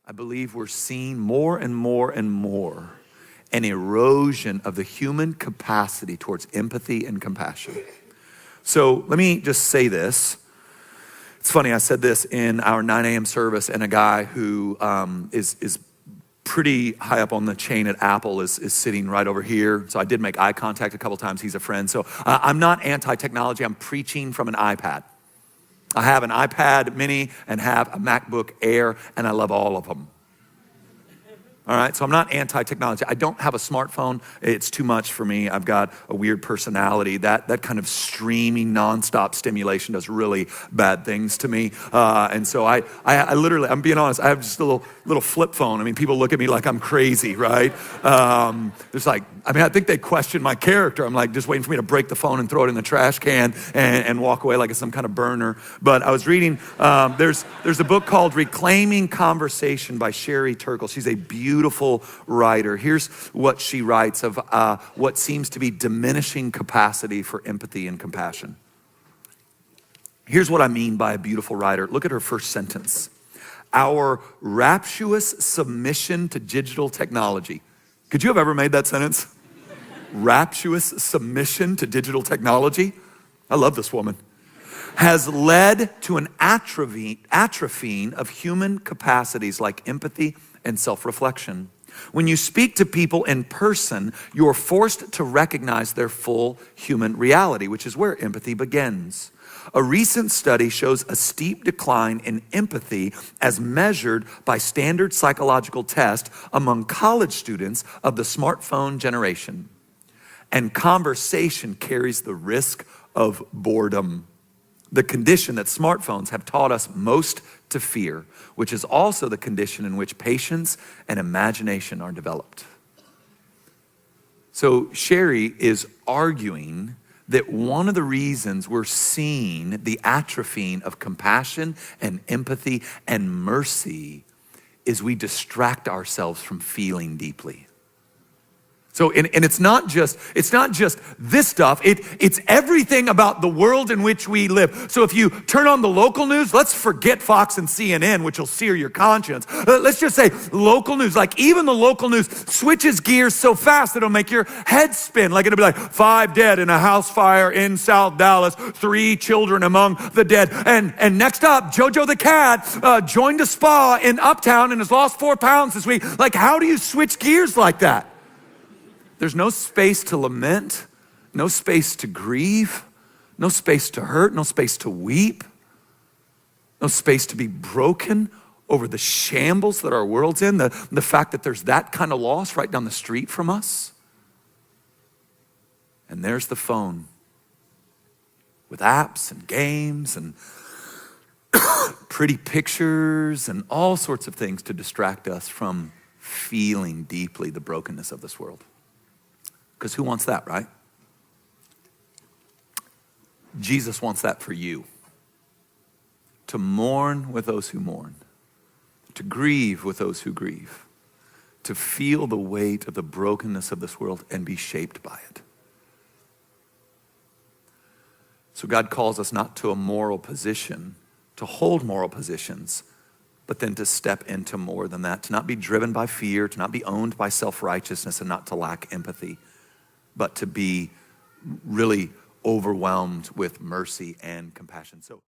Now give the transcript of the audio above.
I believe we're seeing more and more and more an erosion of the human capacity towards empathy and compassion. So let me just say this. It's funny, I said this in our 9 a.m. service, and a guy who is pretty high up on the chain at Apple is sitting right over here. So I did make eye contact a couple times. He's a friend. So I'm not anti-technology. I'm preaching from an iPad. I have an iPad mini and have a MacBook Air, and I love all of them. All right, so I'm not anti-technology. I don't have a smartphone. It's too much for me. I've got a weird personality. That kind of streaming, nonstop stimulation does really bad things to me. And so I literally, I'm being honest, I have just a little flip phone. I mean, people look at me like I'm crazy, right? I think they question my character. I'm like just waiting for me to break the phone and throw it in the trash can and walk away like it's some kind of burner. But I was reading, there's a book called Reclaiming Conversation by Sherry Turkle. She's a beautiful writer. Here's what she writes of what seems to be diminishing capacity for empathy and compassion. Here's what I mean by a beautiful writer. Look at her first sentence. Our rapturous submission to digital technology. Could you have ever made that sentence? Rapturous submission to digital technology? I love this woman. Has led to an atrophying of human capacities like empathy and self-reflection. When you speak to people in person, you're forced to recognize their full human reality, which is where empathy begins. A recent study shows a steep decline in empathy as measured by standard psychological tests among college students of the smartphone generation. And conversation carries the risk of boredom, the condition that smartphones have taught us most to fear, which is also the condition in which patience and imagination are developed. So Sherry is arguing that one of the reasons we're seeing the atrophying of compassion and empathy and mercy is we distract ourselves from feeling deeply. So, and it's not just this stuff, it's everything about the world in which we live. So if you turn on the local news, let's forget Fox and CNN, which will sear your conscience. Let's just say local news, like even the local news switches gears so fast that it'll make your head spin. Like it'll be like 5 dead in a house fire in South Dallas, 3 children among the dead. And next up, Jojo the cat joined a spa in Uptown and has lost 4 pounds this week. Like how do you switch gears like that? There's no space to lament, no space to grieve, no space to hurt, no space to weep, no space to be broken over the shambles that our world's in, the fact that there's that kind of loss right down the street from us. And there's the phone with apps and games and pretty pictures and all sorts of things to distract us from feeling deeply the brokenness of this world. Because who wants that, right? Jesus wants that for you. To mourn with those who mourn. To grieve with those who grieve. To feel the weight of the brokenness of this world and be shaped by it. So God calls us not to a moral position, to hold moral positions, but then to step into more than that. To not be driven by fear, to not be owned by self-righteousness, and not to lack empathy, but to be really overwhelmed with mercy and compassion. So